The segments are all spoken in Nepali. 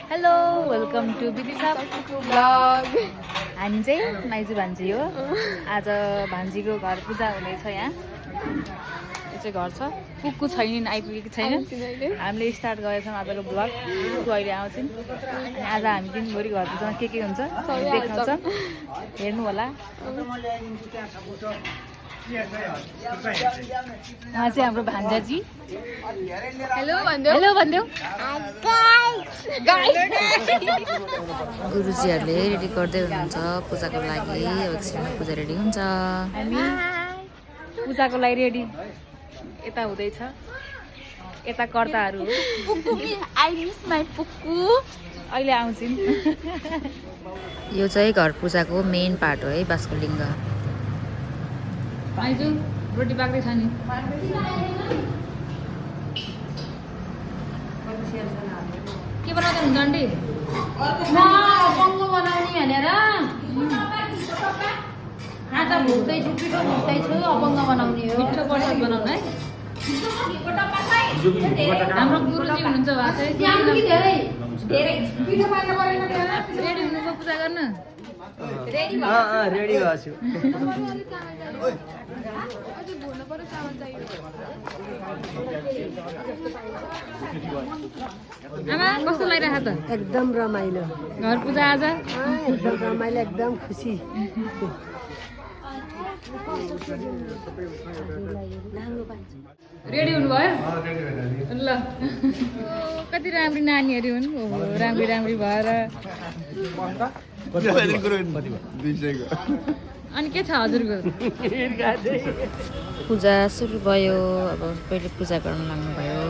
Hello welcome to Vidisha blog. हामी चाहिँ माइजू भान्जी हो। आज भान्जीको घर पूजा हुँदैछ यहाँ। यो चाहिँ घर छ। कुकु छैन, आइपुगेको छैन। हामीले स्टार्ट गरेछौँ आजको ब्लग। कुकु अहिले आउँछन् अनि आज हामी दिनभरि घर पूजामा के हुन्छ देखाउँछ, हेर्नु होला। उहाँ चाहिँ हाम्रो भान्जाजी। हेलो भन्देऊ। हेलो भन्देऊ। गुरुजीहरूले रेडी गर्दै हुनुहुन्छ पूजाको लागि। एकछिनमा पूजा रेडी हुन्छ। हामी पूजाको लागि रेडी यता हुँदैछ। यता कर्ताहरू आई मिस माई पुक्कु अहिले आउँछिन्। यो चाहिँ घर पूजाको मेन पार्ट हो है, बास्कोलिङ्ग। आइजु रोटी पाक्दै छ नि। के बनाउँदै हुन्छ आन्टी? बङ्गो बनाउने भनेर आज भुक्दैछु, पिठो भुक्दैछु, अबङ्ग बनाउने हो। मिठो प्रसाद बनाउनु है। हाम्रो गुरुजी हुनुहुन्छ उहाँ चाहिँ। रेडी हुनुभयो पूजा गर्न? रेडी भएको छु। आमा कस्तो लागिरहेको त? एकदम रमाइलो, घर पूजा आज एकदम रमाइलो, एकदम खुसी। रेडी हुनुभयो? ल कति राम्री नानीहरू हुन्। राम्री राम्री भएर। अनि के छ हजुरको? पूजा सुरु भयो। अब पहिले पूजा गर्न लाग्नुभयो।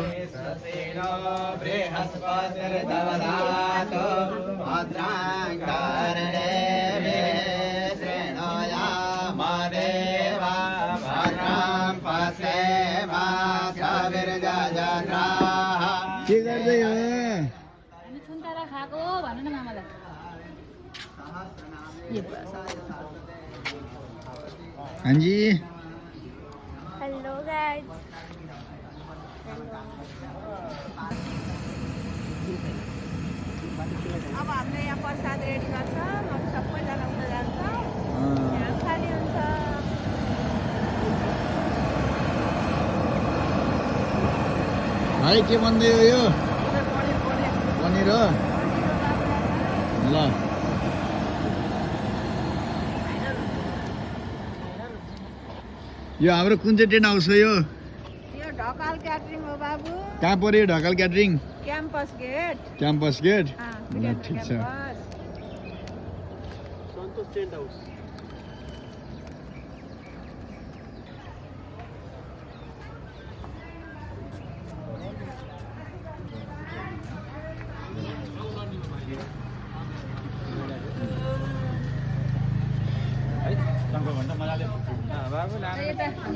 के गर्दै हो? हामी सुन्तला खाएको भन न मामालाई। हान्जी हेलो गाइज। अब हामीले यहाँ प्रसाद रेडी गर्छौँ। अब सबैजना उता जान्छौँ। यहाँ खाली हुन्छ। भाइ के भन्दै हो? यो पनिर हो। ल यो हाम्रो कुन चाहिँ टेन्ट हाउस हो? यो ढकाल क्याटरिङ हो बाबु। कहाँ पर्यो Dhakal catering? Campus gate. Campus gate. ल क्याम्पस। ठिक छ।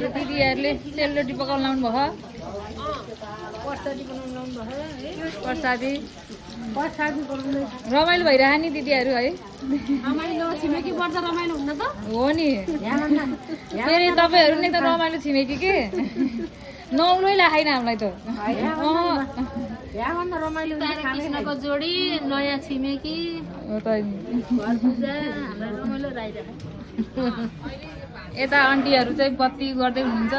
यो दिदीहरूले सेलरोटी पकाउनु लाउनु भयो। प्रसादी बनाउनु लाउनु भयो है। प्रसादी प्रसादी बनाउँदै रमाइलो भइरह नि दिदीहरू है। रमाइलो, छिमेकी पर्छ रमाइलो हुन्न त। हो नि। यहाँभन्दा फेरि तपाईँहरू नै त रमाइलो छिमेकी के नौलै लाखाइन हामीलाई त। यहाँभन्दा रमाइलो कृष्णको जोडी, नयाँ छिमेकी, हो त नि। घर पूजा, हामीलाई रमाइलो राइरहेको। यता आन्टीहरू चाहिँ बत्ती गर्दै हुनुहुन्छ।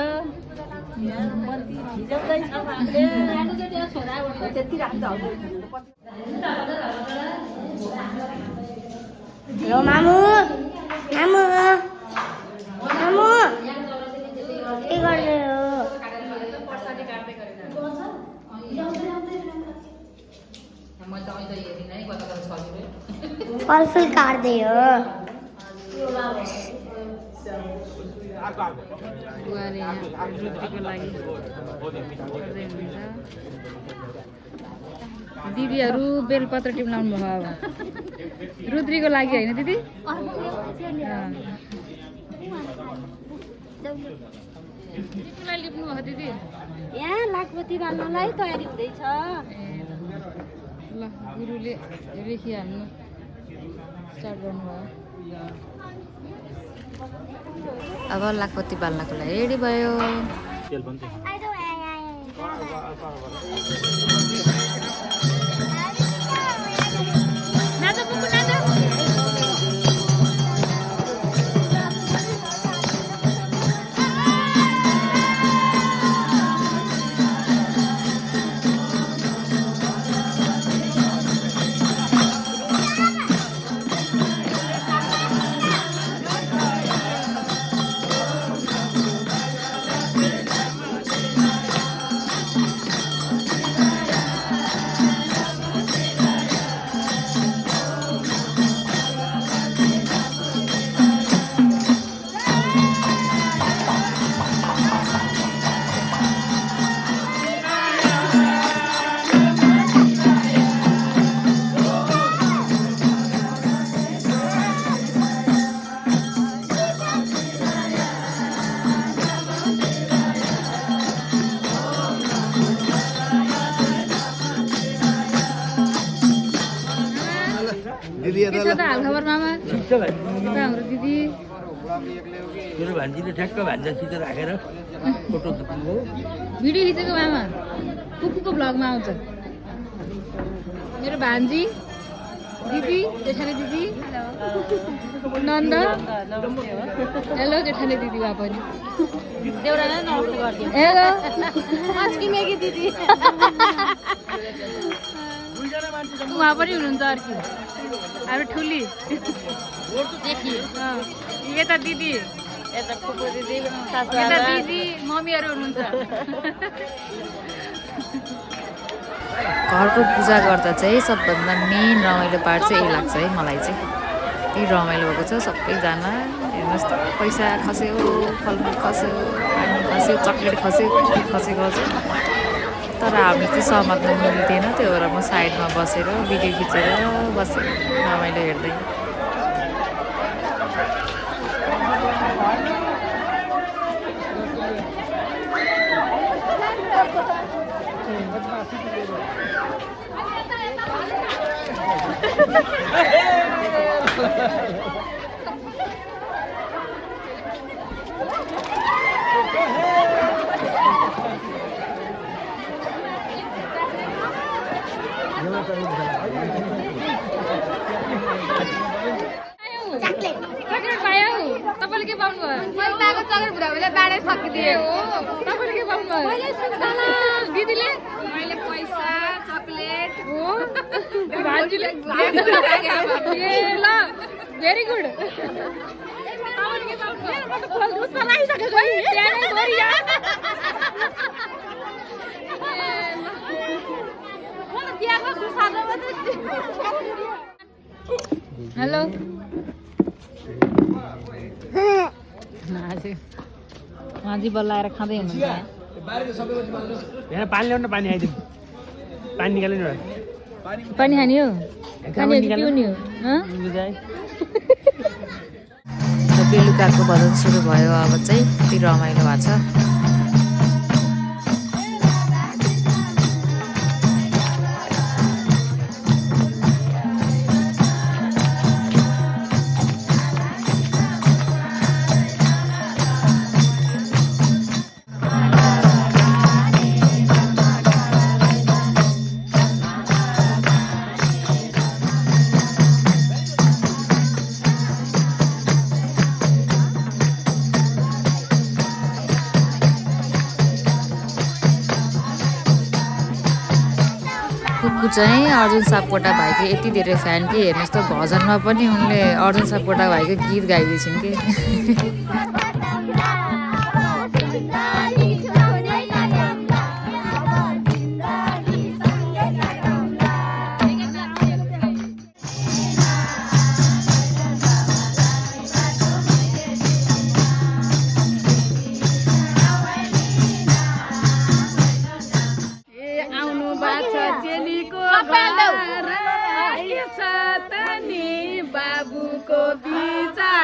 हेलो मामु। मामु मामु के गर्दै हो? फलफुल काट्दै हो। बुवाले यहाँ रुद्रीको लागि गर्दै हुनुहुन्छ। दिदीहरू बेलपत्र टिप्लाउनु भयो। अब रुद्रीको लागि होइन दिदी? टिप्नुलाई लिप्नु भयो दिदी? यहाँ लाखपति बाल्नलाई तयारी हुँदैछ। ए ल गुरुले रेखिहाल्नु स्टार्ट गर्नुभयो। अब लाखपति बाल्नको लागि रेडी भयो। दिदी के छ त हालखबर मामा हाम्रो दिदी मेरो भान्जीले ठ्याक्क भान्जासित राखेर फोटो खिच्नुभयो भिडियो खिचेको मामा कुकुको ब्लगमा आउँछ मेरो भान्जी दिदी जेठानी दिदी नन्द हेलो जेठानी दिदी वा पनि देउरालाई नमस्ते गरिदियो हेलो अस्किमेकी दिदी उहाँ पनि हुनुहुन्छ अर्की हाम्रो ठुली यता दिदी यता फुपू दिदी यता दिदी मम्मीहरू हुनुहुन्छ घरको पूजा गर्दा चाहिँ सबभन्दा मेन रमाइलो पार्ट चाहिँ यही लाग्छ है मलाई चाहिँ यति रमाइलो भएको छ सबैजना हेर्नुहोस् त पैसा खस्यो फलफुल खस्यो पानी खस्यो चक्लेट खस्यो खसेको छ तर हामी चाहिँ समात्न मिल्दैन त्यो भएर म साइडमा बसेर भिडियो खिचेर बसेँ रमाइलो हेर्दै तपाईँले के पाउनु भयो तपाईँले के पाउनु भयो दिदीले मैले पैसा चकलेट हो भान्जीले ल भेरी गुड हेलो माझी बल्लाएर खाँदै हुनुहुन्छ यहाँ पानी ल्याउनु पानी आइदिनु पानी निकाल्नु पानी खाने हो पानी पिउने हो बेलुकाको भजन सुरु भयो अब चाहिँ यति रमाइलो भएको छ कुकु चाहिँ अर्जुन सापकोटा भाइको यति धेरै फ्यान कि हेर्नुहोस् त भजनमा पनि उनले अर्जुन सापकोटा भाइको गीत गाइदिन्छन् कि बाबुको बिचार